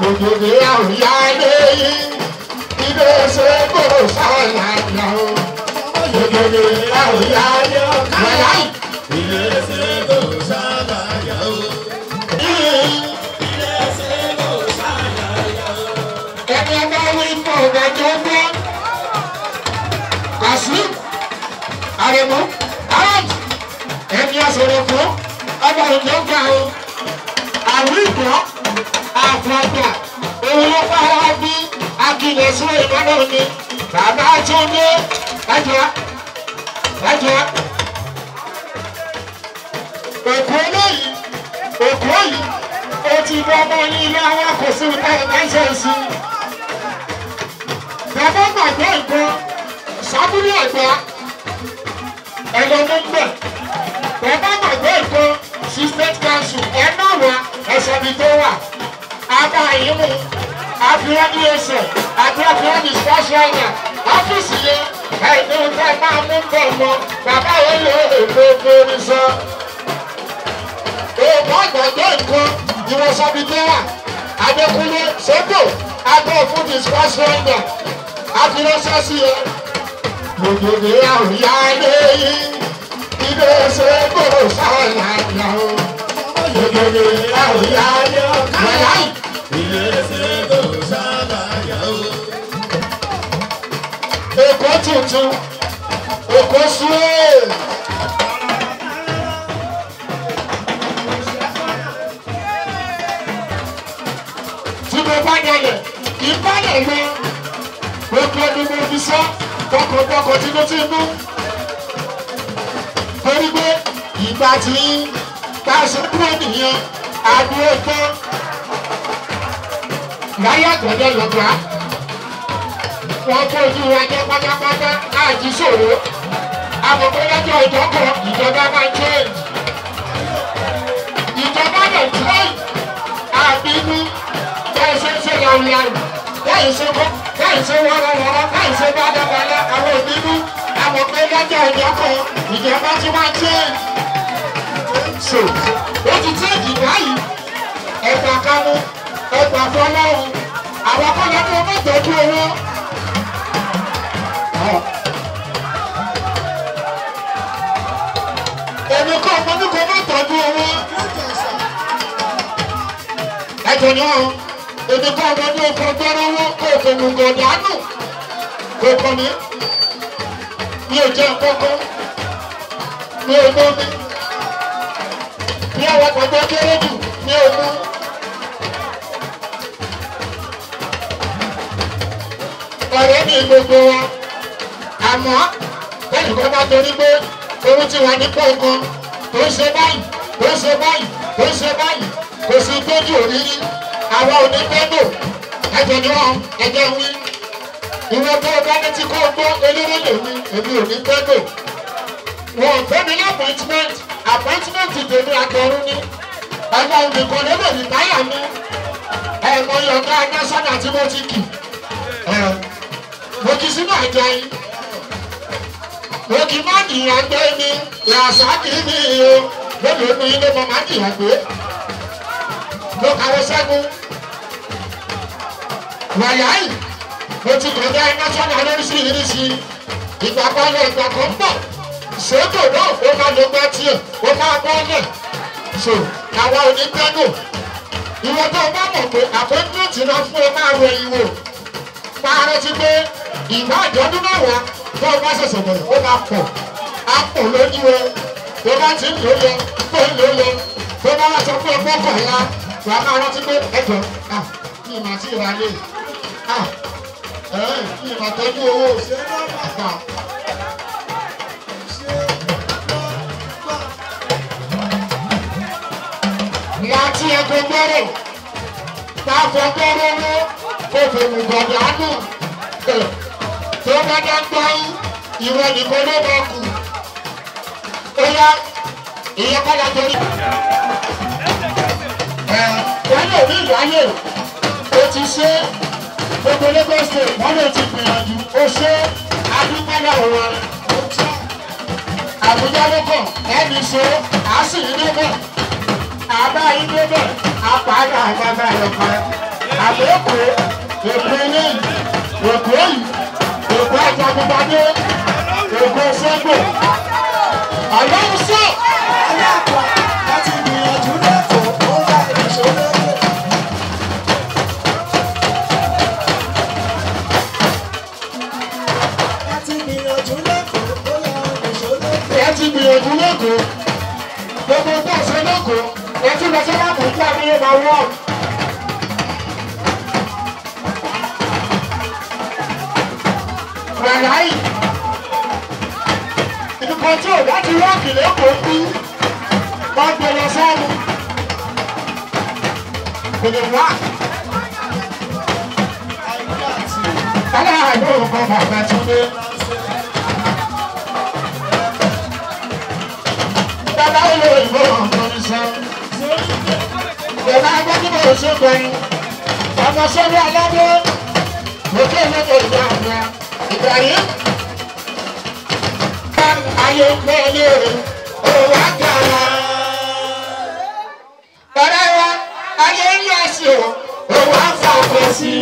Lòdòdè àwòyá lẹ́yìn ilé ṣe kó ṣàlàyé o. Lòdòdè àwòyá lẹ́yìn ilé ṣe kó ṣàlàyé o. Ilé ṣe kó ṣàlàyé o. Ẹni ọba wí fún ọ̀gá tó gbọ́. Kàṣí àrẹ̀mọ́ àrẹ̀mọ́ ẹni ọ̀sọ̀rọ̀ fún ọba ìjọba o. Àwọn ìgbọ́ àfọ̀gbà òun ló bá wá bí akílẹ̀ sún ìmọ̀nà ni bàbá tó dé ẹjọ́ òkú eléyìí ó ti bọ́ ọmọ ní ilé àwọn kò sí ìta ìdáṣẹ́ sí bàbá gbàgbọ́ ìbọn sábúrú ẹ̀gbá ẹlọ́mú gbẹ̀ bàbá gbàgbọ́ ìbọn sí state council ẹ̀ náà wá ẹ̀sẹ̀ mi tó wà abá yìí mú àfihàn ní ẹsẹ̀ àti àfihàn ní spọ́ṣọ́ọ̀nà ọ́fíìsì yẹn ẹ̀ẹ́dì ìfẹ́ máa mú bọ̀ mọ́ bàbá yẹn lè èkó orin sọ. Èèmọ̀ àgbàgbọ́ nǹkan ìwọ̀sọ̀bí tó wà Adékúnlé sódò agbọ́ fún ní spọ́ṣọ́ọ̀nà àfihàn sọ́sì yẹn. Lòdòdè àwòyá lẹ́yìn ilé ṣe kó ṣàlàyé o. Lòdòdè àwòyá lẹ́yìn. Èkó tuntun, Èkó súwé. Tí mo bá yẹlẹ̀, kì í bá yẹ̀ lọ. Gbogbo ẹni mo fi sọ, tọkàntọkàn tinútinú. Torí pé ìgbà tí bá a ṣe kúrò nìyẹn, àdúró gbọ́. Láyé àgbẹ̀dẹ lọ́gbà wọ́n fojú wa jẹ́ pátápátá láti ṣòro àbọ̀bọ̀ lọ́jọ́ ìjọkọ̀ ìjọba máa change ìjọba lè try àbínú bẹ́ẹ̀ ṣe ń ṣe yàwùyàwù bẹ́ẹ̀ ṣe wọ́rọ̀wọ́rọ̀ bẹ́ẹ̀ ṣe bádábàlá àwọn òbínú àbọ̀bọ̀ lọ́jọ́ ìjọkọ̀ ìjọba tí máa change so ó ti change báyìí ẹ̀gbà kanú ẹgbà fọlọ́run àwọn kọ́lá ní ọmọ ìtọ́jú owó. Èmi kọ́ ọmọ ní kò má tọ́jú owó. Ẹjọ́ ni ọ́ èmi kọ́ ọmọ ní oko gbọ́rọ́ owó kó o fòmù gọ̀dánù kò kọ́ mi. Mi ò jẹ́ kọ́kọ́ mi ò mọ́ mi. Bí àwọn ọ̀gbọ́n kéré jù mi ò mú. Ọ̀rẹ́ ní gbogbo wa àmọ́ bẹ́ẹ̀ni kọ́ bá torí pé owó ti wà ní pọ̀nkan tó ń ṣe báyìí tó ń ṣe báyìí tó ń ṣe báyìí kò sí tójú òrírí àwa ò ní gbẹ́dọ̀ ẹ̀jẹ̀ ni wọ́n ẹ̀jẹ̀ wí ìwọ tó o bá ní tí kò gbọ́ eléré lèmi èmi ò ní gbẹ́dọ̀ wọn ò fẹ́ mi ní appointment tèmi àtọ̀run ní ẹ̀gbọ́n nìkan lébè ní táyà mi ẹ̀mọ yọ̀ǹda násánà tí mo ti kì mo kì sínú àjọ yìí mo kì má dìyàn gbé mi làṣà kì í ní o lónìí ní ilé mo má dìyàn gbé mo kàwé sẹ́gun wàyà yìí mo ti kọjá násánà lóríṣiríṣi ìgbà kan lọ ìgbà kan pọ̀ ṣètò náà ó máa lọ gbá tiẹ̀ ó máa bọ́ lẹ̀ so àwa ò ní gbẹ́dò ìwọ tó o bá mọ̀ pé àpótí náà fún ẹ máa rọ ìwò máa rántí pé ìgbà àjọ̀dún mẹ́wàá tó o bá ṣẹ̀ṣẹ̀ bẹ̀rẹ̀ ó máa pọ̀ á pọ̀ lójú ẹ tó bá ti ń lò lọ tó ń lò lọ tó bá wá sọ pé ọgbọ́n kọ̀ ya wà á máa rántí pé ẹjọ́ kí n máa ti ra lé kí n máa tọ́jú owó àgbà. Láti ẹgbẹ́ gbọ́rọ̀ táfọ́ gbọ́rọ̀ ló kò fòmù gbọ̀dánù tó bá dá gbọ́n ìwọ nìkan ló máa kù. Ó yá ìyẹn kọ́ la torí. Wọ́n lè rí ìwáyé o ti ṣe gbogbo Lagos State wọ́n lè ti gbìyànjú o ṣe adúgbòlá wọn. Àbújá ló kàn ẹni ṣe àásì yìí ló bẹ̀. Àbá yìí ló bẹ̀ apàdà àgbàgbà ẹ̀kọ́. àbẹ́kò èkó eléyìí èkó yìí èkó àjàgbọ́gbàdé èkó sẹ́gbò ọlọ́run sọ. aláàpá láti gbìyànjú lẹ́kọ̀ọ́ ó bá ìṣòro lókè. láti gbìyànjú lẹ́kọ̀ọ́ ó yà ìṣòro lókè. ẹ ti gbìyànjú lẹ́kọ̀ọ́ gbogbo tó ṣe lẹ́kọ̀ọ́ ẹ tún lọ sọ́dọ̀ kò kí àbí yóò máa wọ̀. Wàláyì ìdúkọ̀ tí ò láti rọ́ọ̀kì lẹ́kọ̀ọ́ bí wọ́n gbé lọ sọ́ọ̀mù kò lè wá. Aláàánú nǹkan bàbá tún dé. Bàbá olè ìbò ọ̀gbọ́n ní sọ. Bàbá agbẹ́dúgbò òṣègbọ́n. Ọmọ sọ́dọ̀ aládé. Lókè lókè ìgbà àgbà. Ìgbà yìí. Ayé pẹ̀lú òwò àgbàlá. Ọ̀rẹ́ wa, ayé ń yọ sí o. Òwò àfààfẹ́ sí.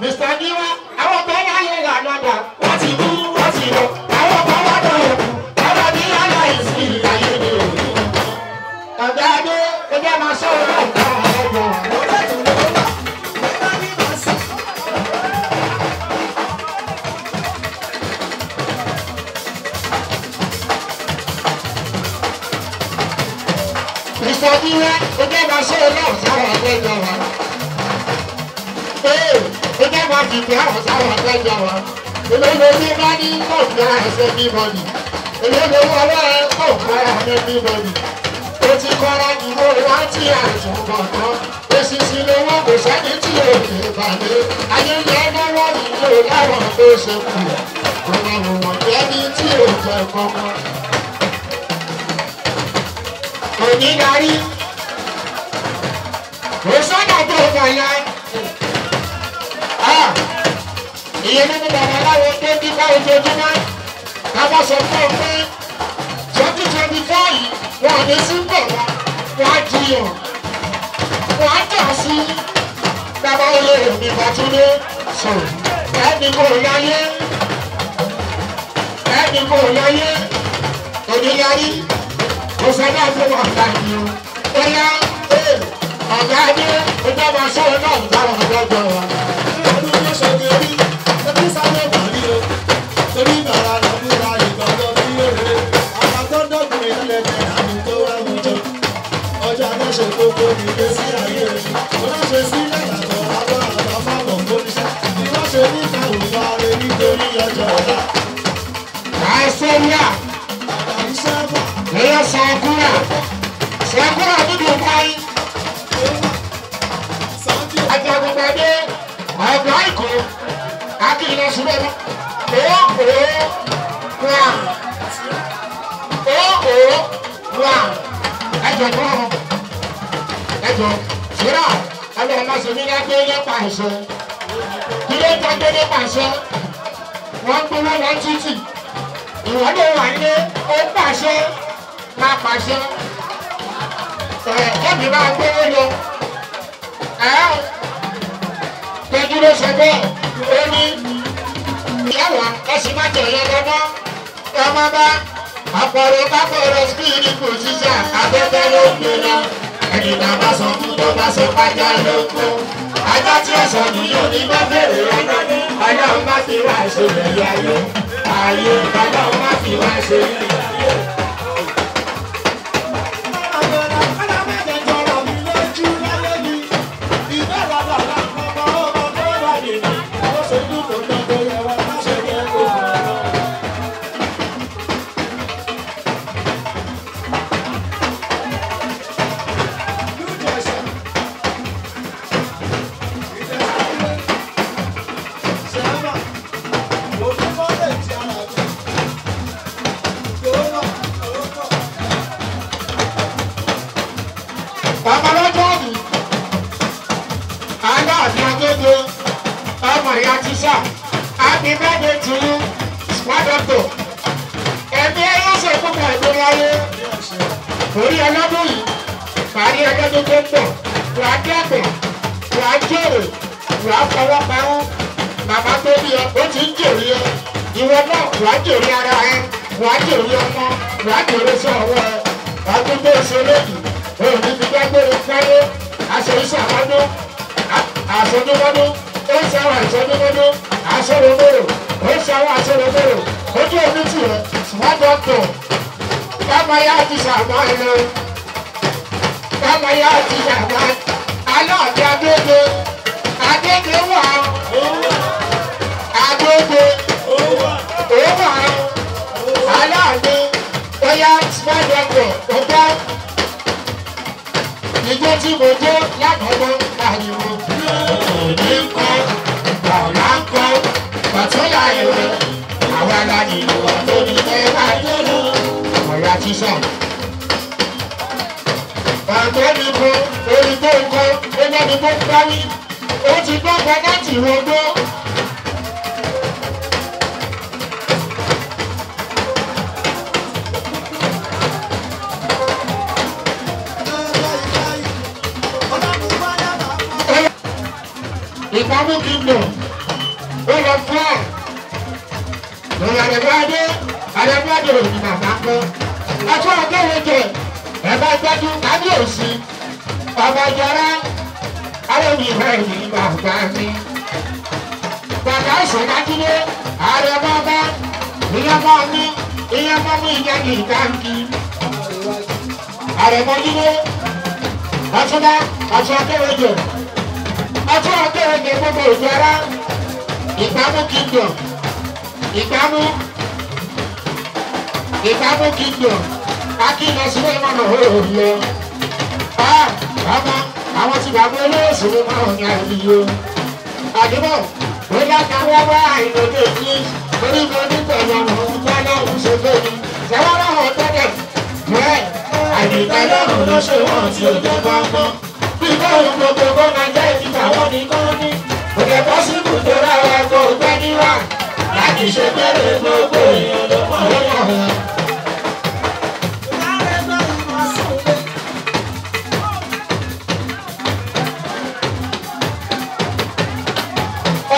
Mr. Niwa, àwọn tó ń yáyé lànàdà. Wọ́n ti kú, wọ́n ti lọ. Àwọn kan wá dọ̀ ẹ̀kú. Ọ̀rọ̀ ní aláìsí ayé ni òní. Ọ̀gá Adé, ẹgbẹ́ máa sọ ọ́ ọ̀gá ọ̀gbọ̀n. Mr. Niwa, ẹgbẹ́ máa sọ ọ́ náà sáwọn akẹ́jọ wa. Ẹgbẹ́ máa fìfẹ́ àwọn sáwọn akẹ́jọ wa. Olóògbé ní bá ní kọ̀ọ̀gá ẹsẹ̀ bíbọ̀dì. Olóògbé wọlé kọ̀ọ̀gá ẹsẹ̀ bíbọ̀dì. Ó ti kọ́ra ìwé láti àìsàn kọ̀ọ̀kan. Èsìsì lówó kò sẹ́ni tí ò lè bàlẹ̀. Ayẹyẹ lọ́wọ́ ìlú láwọn tó ṣe kù. Ọmọ òwòrán jẹ́ni tí ò jẹ kankan. Onídarí. Kò sọ́dọ̀ tó kàyà. Ìyẹn nínú babaláwo tó ń dífá ojoojúmọ́. Kábọ̀ sọ fún ọ pé 2024 yìí wọ́n ní sí bọ̀ wọ́n á jiyàn. Wọ́n á jà sí bàbá olè òní Bàtúndé. Ẹni kò láyé. Ẹni kò láyé. Oníyarí. Kò sọ́dọ̀ fún ọ̀gá yìí o. Bóyá ọ̀gá Adé ọjọ́ máa sọ̀rọ̀ náà ń dáwọn ọ̀dọ́gbọ̀ wa. ọdún tó ṣe kéré ẹbí sáré bàrí o torí bàrà lọ́kùnrin àìgbàgbọ́ bí èrè àwọn tó dọ́gbìn ẹlẹ́gbẹ̀ẹ́ àmì tó wá wùjọ ọjọ́ adáṣe gbogbo nílé sí ayé rẹ̀ wọ́n ṣe sílẹ̀ yàtọ̀ lábọ́ àbá fáwọn kóníṣẹ́ bí wọ́n ṣe níta òwúwa rẹ̀ nítorí ọjọ́ ọ̀la. Àìsèlúà àdàrí sábà ẹ̀yẹ Sàkúrà Sàkúrà dúdú báyìí. Àjàgbọ̀gbàdé ọ̀gbà ìkó akínyìn ṣùgbọ́n wà ẹjọ tó hàn ẹjọ ṣíra ẹjọ ọmọṣẹ́mi lágbé nípa àṣẹ kí ló ń jágbé nípa àṣẹ wọ́n ń gbówó lọ títì ìwọ́dọ̀ wà ní ó pàṣẹ máa pàṣẹ kẹ́mi máa gbówó lọ tẹ́jú ló ṣe bẹ́ẹ̀ ó ní ìyáwó ẹ̀sìn má jẹ̀ yẹn lọ́mọ́ ọmọ bá àpọ̀rọ̀ kápọ̀rọ̀ spíìdì kò ṣiṣẹ́ afẹ́fẹ́ ló ń gbé lọ ẹni tá a bá sọ fún tó bá sọ pàjá ló ń kó ajá tí ó sọ nìyí ò ní bá bèrè ọjọ́ ọlọ́run má fi wá ṣe lẹ́yìn ayé ayé ọlọ́run má fi wá ṣe lẹ́yìn ayé. Happy birthday to you, smart doctor. Ẹbí ẹyọ ṣe púpọ̀ ìgbéri ayé. Orí ọlọ́dún yìí, parí ọjọ́ tó tó ń bọ̀, wà á dẹ́gbẹ̀. wà á jèrè wà á fọwọ́ parun màmá tó bí ẹ ó ti ń jèrè ẹ ìwọ náà wà á jèrè ara ẹ wà á jèrè ọmọ wà á jèrè sí ọwọ́ ẹ wà á tún bó ṣe léyìí òun ní fi dágbére fáyé aṣọ iṣẹ́ àmọ́dún àṣọdúnmọ́dún ó ń sáwọ́ àṣọdúnmọ́dún àṣọròmọ́rò ó ń sáwọ́ àṣọròmọ́rò ojú omi tì rẹ small doctor bàbá yá ti ṣàmọ́ ẹ lọ bàbá yá ti ṣàmọ́ ẹ aláàbí adége adége wà adége ó wà aláàbí bóyá small doctor ó gbọ́ ìjọ tí mo jó lágbàdo pariwo òní ń kọ́ ọ̀la ń kọ́ pàtóyà ìwé àwọn aláàbí ìwọ tó ní ẹ̀ka ìjọ́lọ́ ọ̀la ti sàn. Bàbá mi kọ orin tó ń kọ ẹlẹ́ni tó ń báwí ó ti gbọ́ kan láti rògbò. Ìpamọ́ kí n lò ó lọ fún ọ̀ lórí àdèbádé òní màmá kọ́ ọjọ́ ọgọ́rùn-ún jẹ ẹ̀bá gbẹ́jú kábíyèsí ọbàjọ́rá alómi ìrẹ̀lì bàbá mi bàbá ìṣẹ̀dájúdé àrẹ̀mọ́bá ìyẹ́mọ́ mi ìyẹn ní ìdáǹkì àrẹ̀mọ́dúró ọtúnbá ọjọ́ ọgọ́rùn-ún jẹ ọjọ́ ọgọ́rùn-ún jẹ gbogbo ìjọra ìpamọ́ kingdom ìpamọ́ kingdom akílọ sílé mọ́nà òòrùn lọ. ọmọ àwọn tí bàbá olóòsì ló máa ń yan ìyó. àdúgbò ó dáka wọ́n wá ìlòdì ní orí mo ní pẹ̀lú ọ̀nà òkúta lọ́hùn ṣe lórí. ṣẹ́wọ́n náà tẹ́lẹ̀ bẹ́ẹ̀ àdìgbà lọ́hùn ló ṣe wọ́n tí ó jẹ́ gbọ́ngbọ́n. bí báwo gbogbo kó máa jẹ́ ìdíkà wọ́n ní kán ní. òkè pọ́sibù tó rárá kó gbẹ́ níwá láti ṣe bẹ́ẹ̀ gbogbo èèyàn ló mọ̀ lọ́wọ́.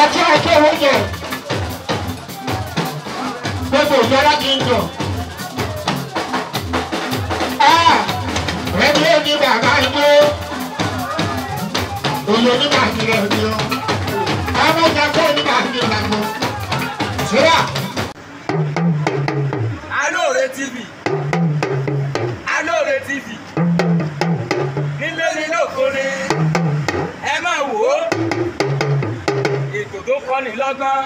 ọjọ́ akéwò jẹ gbogbo ìjọba kì í dùn. ẹni ó ní bàbá igbó òye ní bàbílẹ̀ òní o ọmọ ìjọba ní bàbílẹ̀ ìlànà síra. Alore TV nílé nílé òkúni ẹ máa wò ó ètò tó kọ́ni lọ́gbọ́n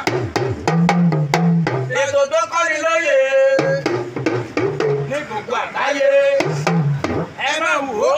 ètò tó kọ́ni lóye ní gbogbo àgbáyé ẹ máa wò ó.